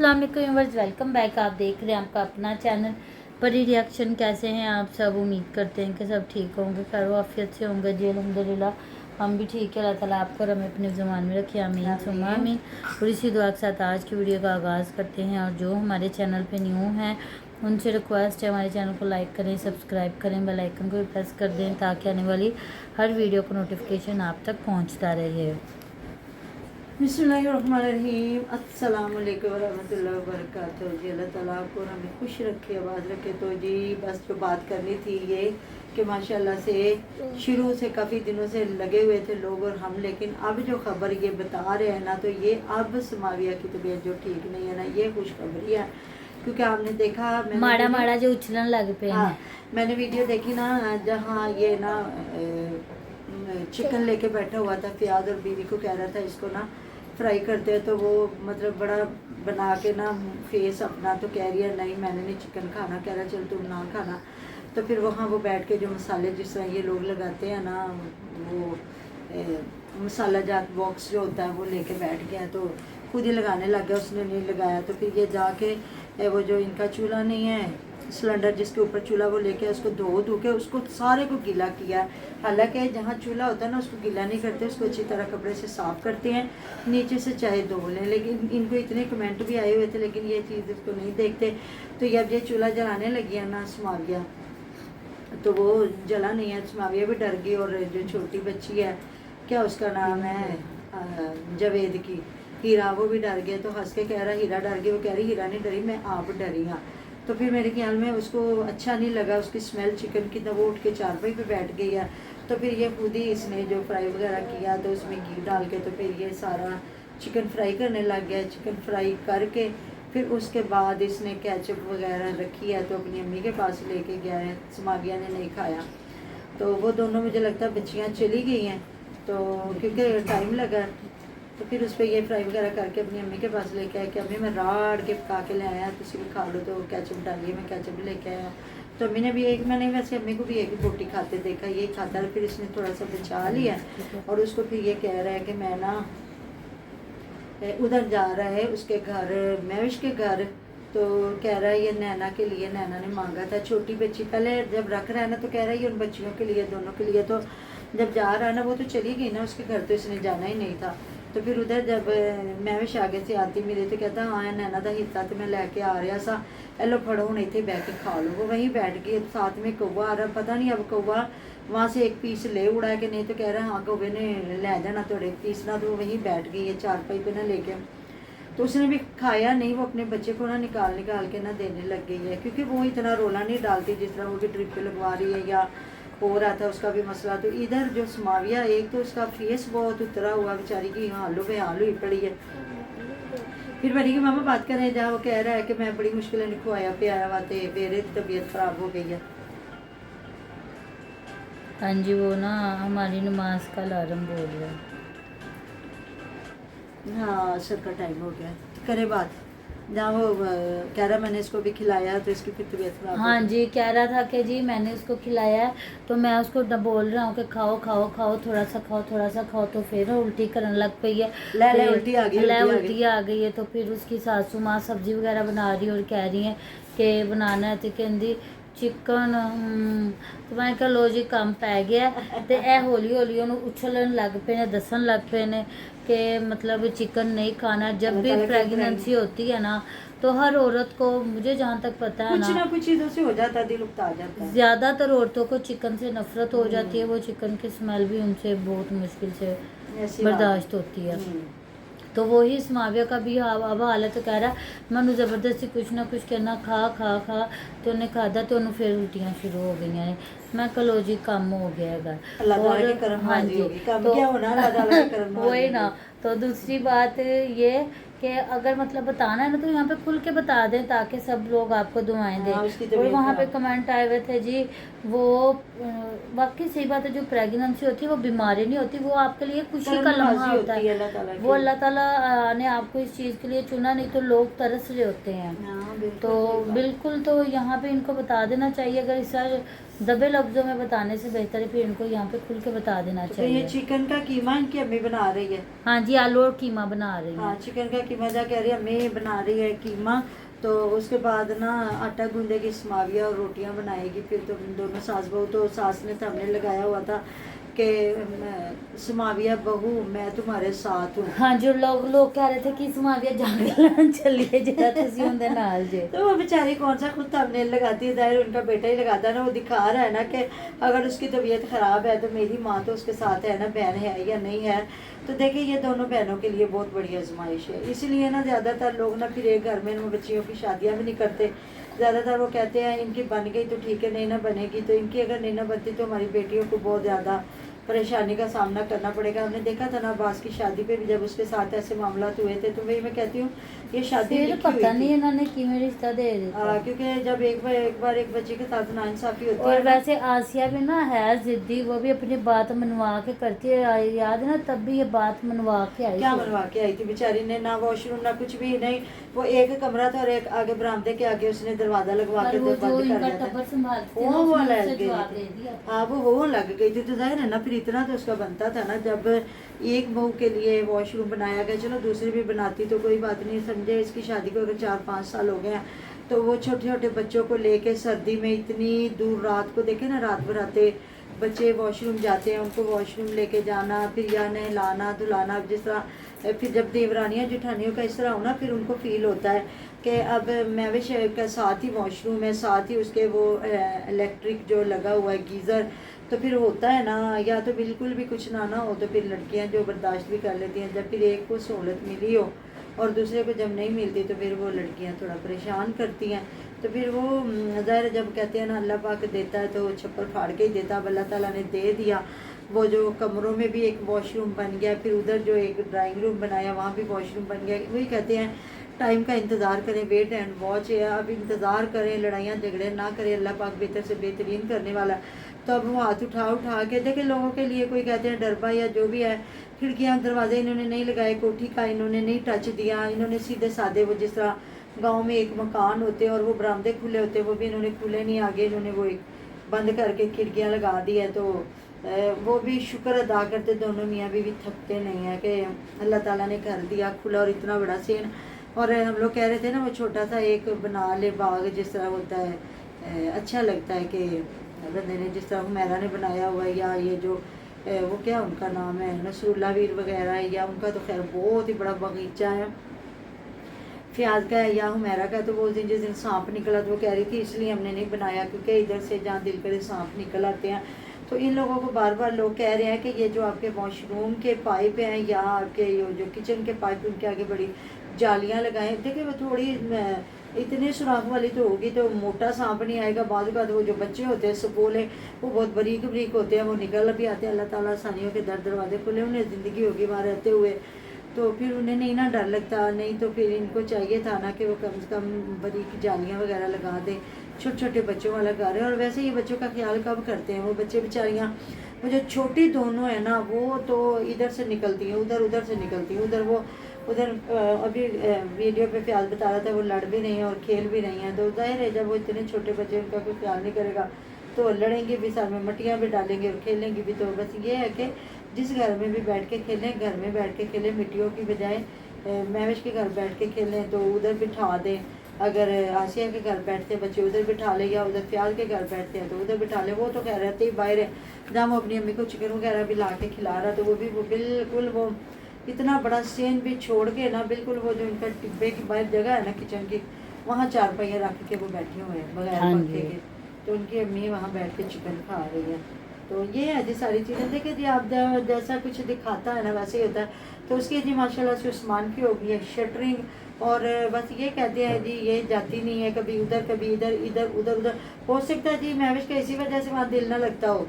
अस्सलाम वालेकुम viewers, welcome back. आप देख रहे हैं आपका अपना चैनल परी रिएक्शन। कैसे हैं आप सब? उम्मीद करते हैं कि सब ठीक होंगे, खैर आफियत से होंगे जी। अल्हम्दुलिल्लाह हम भी ठीक है। अल्लाह ताला आपको और हमें अपने ज़ुबान में रखे, आमीन सुम्मा आमीन। और इसी दुआ के साथ आज की वीडियो का आगाज़ करते हैं। और जो हमारे चैनल पे न्यू हैं उनसे रिक्वेस्ट है हमारे चैनल को लाइक करें, सब्सक्राइब करें, बेल आइकन को भी प्रेस कर दें ताकि आने वाली हर वीडियो का नोटिफिकेशन आप तक पहुँचता रहे। बिस्मिल्लाहिर्रहमानिर्रहीम। अस्सलाम वालेकुम वरहमतुल्लाहि वबरकातुहू। जी अल्लाह ताला आपको और हमें खुश रखे, आबाद रखे। तो जी बस जो बात करनी थी ये कि माशाल्लाह से शुरू से काफ़ी दिनों से लगे हुए थे लोग और हम, लेकिन अब जो खबर ये बता रहे हैं ना, तो ये अब समाविया की तबीयत जो ठीक नहीं है ना, ये खुशखबरी है। क्योंकि आपने देखा माड़ा माड़ा जो उछलन लग पे। हाँ, मैंने वीडियो देखी ना, जहाँ ये ना चिकन लेके बैठा हुआ था, फ़ियाद और बीवी को कह रहा था इसको ना फ्राई करते हैं, तो वो मतलब बड़ा बना के ना फेस अपना, तो कह रही है नहीं मैंने नहीं चिकन खाना। कह रहा चल तुम ना खाना। तो फिर वहाँ वो बैठ के जो मसाले जिस तरह ये लोग लगाते हैं ना, वो मसाला जात बॉक्स जो होता है वो लेके बैठ गया, तो खुद ही लगाने लग गया, उसने नहीं लगाया। तो फिर ये जाके वो जो इनका चूल्हा नहीं है सिलेंडर जिसके ऊपर चूल्हा, वो लेके उसको धो के उसको सारे को गीला किया। हालांकि जहाँ चूल्हा होता है ना उसको गीला नहीं करते, उसको अच्छी तरह कपड़े से साफ़ करते हैं, नीचे से चाहे धो लें। लेकिन इनको इतने कमेंट भी आए हुए थे, लेकिन ये चीज़ इसको नहीं देखते। तो जब ये चूल्हा जलाने लगी है ना समाविया, तो वो जला नहीं है। समाविया भी डर गई, और जो छोटी बच्ची है, क्या उसका नाम है, जावेद की हीरा, वो भी डर गया। तो हंस के कह रहा हीरा डर गई, वो कह रही हीरा नहीं डरी, मैं आप डरी हाँ। तो फिर मेरे ख्याल में उसको अच्छा नहीं लगा उसकी स्मेल चिकन की, तो वो उठ के चारपाई पे बैठ गई है। तो फिर ये खुद ही इसने जो फ्राई वगैरह किया, तो उसमें घी डाल के तो फिर ये सारा चिकन फ्राई करने लग गया। चिकन फ्राई करके फिर उसके बाद इसने केचप वगैरह रखी है, तो अपनी अम्मी के पास लेके गया है। समाविया ने नहीं खाया, तो वो दोनों मुझे लगता है बच्चियाँ चली गई हैं, तो क्योंकि टाइम लगा। तो फिर उस पर ये फ्राई वगैरह करके अपनी अम्मी के पास लेके आया कि अम्मी मैं राड़ के पका के ले आया, तुम भी खा लो। तो कैचअप डालिए, मैं कैचअप भी लेके आया। तो अम्मी ने भी एक, मैंने वैसे अम्मी को भी एक रोटी खाते देखा, ये खाता है। फिर इसने थोड़ा सा बचा लिया, और उसको फिर ये कह रहा है कि मैं ना उधर जा रहा है उसके घर, महविश के घर। तो कह रहा है ये नैना के लिए, नैना ने मांगा था छोटी बच्ची। पहले जब रख रहा है ना तो कह रहा है ये उन बच्चियों के लिए, दोनों के लिए। तो जब जा रहा है ना, वो तो चली गई ना उसके घर, तो इसने जाना ही नहीं था। तो फिर उधर जब महविश आगे से आती मिली, तो कहता हाँ नैना का हिस्सा तो मैं लैके आ रहा सा, एलो फड़ो हूँ इतने बह के खा लो। वो वहीं बैठ गई, साथ में कौवा आ रहा, पता नहीं अब कौवा वहाँ से एक पीस ले उड़ा है कि नहीं। तो कह रहा है हाँ कौवे ने ले जाना थोड़े पीस ना। तो वो वहीं बैठ गई है चारपाई पे ना लेके। तो उसने भी खाया नहीं, वो अपने बच्चे को ना निकाल के ना देने लग गई है, क्योंकि वो इतना रोला नहीं डालती जिस तरह वो भी ड्रिप पे लगवा रही है या हो रहा था उसका भी मसला। तो इधर जो समाविया, एक तो उसका फेस बहुत उतरा हुआ बेचारी की, हालो पे हाल हुई पड़ी है। फिर बड़ी की मामा बात करें जहाँ, वो कह रहा है कि मैं बड़ी मुश्किल खुआया पे आया हुआ थे, मेरी तबीयत ख़राब हो गई है। हाँ जी, वो ना हमारी नमाज का अलार्म बोल रहा है। हाँ असर का टाइम हो गया, करे बात। जहाँ वो कह रहा मैंने इसको भी खिलाया, तो इसकी फिर तबीयत खराब। हाँ जी, कह रहा था कि जी मैंने उसको खिलाया है, तो मैं उसको बोल रहा हूँ कि खाओ खाओ खाओ, थोड़ा सा खाओ थोड़ा सा खाओ। तो फिर उल्टी करने लग पई है, उल्टी आ गई है। तो फिर उसकी सासू माँ सब्जी वगैरह बना रही और कह रही है कि बनाना है, तो कहती चिकन। तो मैं कहा लो जी काम पै गया। तो यह हौली हौली उन्होंने उछलन लग पे ने, दसन लग पे ने कि मतलब चिकन नहीं खाना। जब भी प्रेगनेंसी होती है ना, तो हर औरत को, मुझे जहाँ तक पता है कुछ ना कुछ चीज़ों से हो जाता है, दिल उकता जाता है। ज़्यादातर औरतों को चिकन से नफरत हो जाती है। वो चिकन की स्मेल भी उनसे बहुत मुश्किल से बर्दाश्त होती है। तो वही समाविया का भी अब हालत तो कह रहा मैं ज़बरदस्ती कुछ ना कुछ कहना खा खा खा, तो उन्हें खादा तो उन्हें फिर उल्टियाँ शुरू हो गई हैं। मैं कलो जी कम हो गया घर, और हाँ जी तो वही ना। तो दूसरी बात ये कि अगर मतलब बताना है ना, तो यहाँ पे खुल के बता दें ताकि सब लोग आपको दुआएं दें। और वहाँ पे कमेंट आए हुए थे जी, वो वाकई सही बात है, जो प्रेगनेंसी होती है वो बीमारी नहीं होती, वो आपके लिए खुशी का लम्हा होता है। वो अल्लाह ताला ने आपको इस चीज़ के लिए चुना, नहीं तो लोग तरस रहे होते हैं। तो बिल्कुल, तो यहाँ पे इनको बता देना चाहिए। अगर इस दबे लफ्जों में बताने से बेहतर है फिर इनको यहाँ पे खुल के बता देना चाहिए। ये चिकन का कीमा इनकी अम्मी बना रही है। हाँ जी, आलू और कीमा बना रही है। हाँ चिकन का की मजा, कह रही है अम्मी बना रही है कीमा, तो उसके बाद ना आटा गूंदेगी समाविया और रोटियां बनाएगी। फिर तो दोनों सास बहू, तो सास ने सामने लगाया हुआ था कि समाविया बहू मैं तुम्हारे साथ हूँ। हाँ, जो लोग कह रहे थे कि समाविया जागरण चलिए जरा तुसी उनके नाल जे। तो वो बेचारी कौन सा खुद थंबनेल लगाती है, जाहिर उनका बेटा ही लगाता है ना। वो दिखा रहा है ना कि अगर उसकी तबीयत ख़राब है तो मेरी माँ तो उसके साथ है ना, बहन है या नहीं है। तो देखिए ये दोनों बहनों के लिए बहुत बड़ी आजमाइश है। इसलिए ना ज़्यादातर लोग ना फिर एक घर में इन बच्चियों की शादियाँ भी नहीं करते। ज़्यादातर वो कहते हैं इनकी बन गई तो ठीक है, नहीं ना बनेगी तो इनकी अगर नहीं ना बनती तो हमारी बेटियों को बहुत ज़्यादा परेशानी का सामना करना पड़ेगा। हमने देखा था ना अब्बास की शादी पे भी जब उसके साथ ऐसे मामला हुए थे, तो वही मैं कहती हूँ ये शादी फिर लिखी पता हुई नहीं थी। इन्होंने किवें रिश्ता दे दिया। क्योंकि जब एक बार एक बच्चे के साथ नाइंसाफी होती और है ना, वैसे आसिया भी ना है जिद्दी, वो भी अपनी बात मनवा के करती है। याद है ना, तब भी ये बात मनवा के आई क्या थी। मनवा के आई थी बेचारी ने, ना वॉशरूम ना कुछ भी नहीं। वो एक कमरा था और एक आगे बरामदे के आगे उसने दरवाजा लगवा पर के वो बंद जो कर इनका दिया था। टब्बर संभालते थे वो ना, उसने वाला उससे गई जवाब थी। दे दिया। हाँ वो लग गई थी। तो जाहिर है ना फिर इतना तो उसका बनता था ना, जब एक बहू के लिए वॉशरूम बनाया गया, चलो दूसरी भी बनाती तो कोई बात नहीं। समझे इसकी शादी को अगर 4-5 साल हो गए हैं, तो वो छोटे छोटे बच्चों को लेके सर्दी में इतनी दूर रात को, देखे ना रात भर आते बच्चे वॉशरूम जाते हैं, उनको वॉशरूम लेके जाना, फिर या नहलाना धुलाना। जिस तरह फिर जब देवरानियाँ जेठानियों का इस तरह होना, फिर उनको फील होता है कि अब महविश का साथ ही वॉशरूम है, साथ ही उसके वो इलेक्ट्रिक जो लगा हुआ है गीज़र। तो फिर होता है ना, या तो बिल्कुल भी कुछ ना हो तो फिर लड़कियां जो बर्दाश्त भी कर लेती हैं। जब फिर एक को सहूलत मिली हो और दूसरे को जब नहीं मिलती तो फिर वो लड़कियां थोड़ा परेशान करती हैं। तो फिर वो ज़ाहिर जब कहते हैं ना अल्लाह पाक देता है तो वो छप्पर फाड़ के ही देता। अब अल्लाह ताला ने दे दिया। वो जो कमरों में भी एक वॉशरूम बन गया, फिर उधर जो एक ड्राइंग रूम बनाया वहाँ भी वॉशरूम बन गया। वही कहते हैं टाइम का इंतज़ार करें, वेट एंड वॉच है। अब इंतज़ार करें, लड़ाइयाँ झगड़े ना करें, अल्लाह पाक बेहतर से बेहतरीन करने वाला। तो अब वो हाथ उठा के देखे लोगों के लिए, कोई कहते हैं डरबा या जो भी है, खिड़कियाँ दरवाजे इन्होंने नहीं लगाए, कोठी का इन्होंने नहीं टच दिया, इन्होंने सीधे सादे वो जिस तरह गांव में एक मकान होते और वो बरामदे खुले होते, वो भी इन्होंने खुले नहीं, आगे इन्होंने वो एक बंद करके खिड़कियाँ लगा दी है। तो वो भी शुक्र अदा करते दोनों मियाँ बीवी, थकते नहीं है कि अल्लाह ताला ने कर दिया खुला और इतना बड़ा सीन। और हम लोग कह रहे थे ना वो छोटा सा एक बना ले बाग जिस तरह होता है, अच्छा लगता है कि बंदे ने जिस तरह हुमैरा ने बनाया हुआ है, या ये जो वो क्या उनका नाम है नसरुल्ला वीर वगैरह है, या उनका तो खैर बहुत ही बड़ा बगीचा है फ्याज का है, या हुमैरा का। तो वो जिस दिन सांप निकला तो वो कह रही थी इसलिए हमने नहीं बनाया क्योंकि इधर से जहाँ दिल करे सांप निकल आते हैं। तो इन लोगों को बार बार लोग कह रहे हैं कि ये जो आपके वॉशरूम के पाइप हैं या आपके जो किचन के पाइप, उनके आगे बड़ी जालियाँ लगाएं। देखिए वो थोड़ी इतनी सुराख वाली तो होगी तो मोटा सांप नहीं आएगा। बाद वो जो बच्चे होते हैं सपोले, वो बहुत बरीक बरीक होते हैं, वो निकल भी आते हैं। अल्लाह ताला आसानियों के दरवाजे खुले, उन्हें ज़िंदगी होगी वहाँ रहते हुए, तो फिर उन्हें नहीं ना डर लगता। नहीं तो फिर इनको चाहिए था ना कि वो कम से कम बरीक जालियाँ वगैरह लगा दें। छोटे छोटे बच्चों वाला घर है। और वैसे ये बच्चों का ख्याल कब करते हैं वो बच्चे बेचारियाँ। वो जो छोटी दोनों है ना वो तो इधर से निकलती हैं, उधर से निकलती हैं। उधर अभी वीडियो पे ख्याल बता रहा था वो लड़ भी नहीं है और खेल भी नहीं है। तो जाहिर है जब वो इतने छोटे बच्चे उनका कोई ख्याल नहीं करेगा तो लड़ेंगे भी, सर में मट्टियाँ भी डालेंगे और खेलेंगे भी। तो बस ये है कि जिस घर में भी बैठ के खेलें, घर में बैठ के खेलें, मिट्टियों की बजाय महविश के घर बैठ के खेलें तो उधर बिठा दें। अगर आसिया के घर बैठते हैं बच्चे उधर बिठा ले, या उधर फ्याज के घर बैठते हैं तो उधर बिठा ले। वो तो कह रहते ही बाहर है, जहाँ वो अपनी अम्मी को चिकन वगैरह भी ला के खिला रहा, तो वो बिल्कुल वो इतना बड़ा सेन भी छोड़ के ना, बिल्कुल वो जो इनका टिब्बे की बाहर जगह है ना किचन की, वहाँ 4 पहिया रख के वो बैठे हुए हैं बगैर पंखे के। तो उनकी अम्मी वहाँ बैठ के चिकन खा रही है। तो ये है जी सारी चीज़ें। देखिए जी आप जैसा कुछ दिखाता है ना वैसे ही होता है। तो उसकी जी माशाल्लाह से उस्मान की होगी है शटरिंग, और बस ये कहते हैं जी ये जाती नहीं है, कभी उधर कभी इधर। हो सकता है जी महविश का इसी वजह से वहाँ दिल ना लगता हो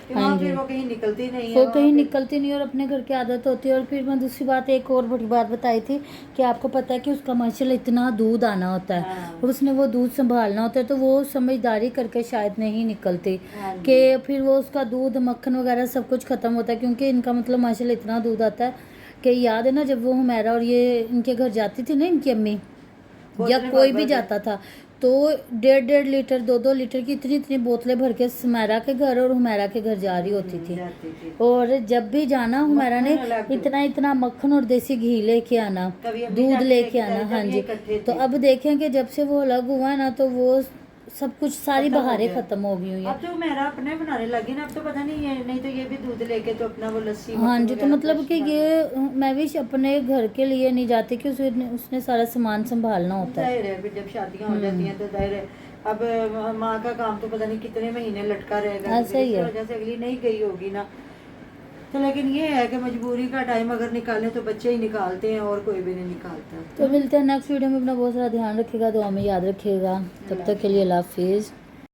कि वहाँ फिर वो कहीं निकलती नहीं है, वो कहीं निकलती नहीं और अपने घर की आदत होती है। और फिर मैं दूसरी बात एक और बड़ी बात बताई थी कि आपको पता है कि उसका माशाल्लाह इतना दूध आना होता है और उसने वो दूध संभालना होता है, तो वो समझदारी करके शायद नहीं निकलती कि फिर वो उसका दूध मक्खन वगैरह सब कुछ ख़त्म होता है। क्योंकि इनका मतलब माशाल्लाह इतना दूध आता है कि याद है ना जब वो हुमैरा और ये इनके घर जाती थी ना इनकी अम्मी या कोई भी जाता था तो 1.5 लीटर 2 लीटर की इतनी बोतलें भर के सुमेरा के घर और हुमेरा के घर जा रही होती थी। जाती थी। और जब भी जाना हुमेरा ने मक्खन अलग। इतना मक्खन और देसी घी लेके आना, कभी अम्मी दूध जाके लेके लेके आना। जब हाँ ये जी, इकट्ठे तो थे। अब देखें कि जब से वो अलग हुआ है ना, तो वो सब कुछ सारी खत्म हो बहारें गया। खत्म हो गई हुई अब है। तो मेरा अपने बनाने लगी ना, अब तो पता नहीं है, नहीं तो ये भी दूध लेके तो अपना वो लस्सी हाँ मक्खन जी, तो वगैरह मतलब कि fresh ये मैं भी अपने घर के लिए नहीं जाती कि उसने सारा सामान संभालना होता है। जाहिर है, फिर जब शादियां हो जाती हैं तो जाहिर है अब माँ का काम तो पता नहीं कितने महीने लटका रहेगा, तो ऐसा फिर ही इस है। वजह से अगली नहीं गई होगी ना। तो लेकिन ये है कि मजबूरी का टाइम अगर निकालें तो बच्चे ही निकालते हैं और कोई भी नहीं निकालता। तो मिलते हैं नेक्स्ट वीडियो में। अपना बहुत सारा ध्यान रखिएगा, दुआ में याद रखिएगा। तब तक के लिए अल्लाह हाफिज़।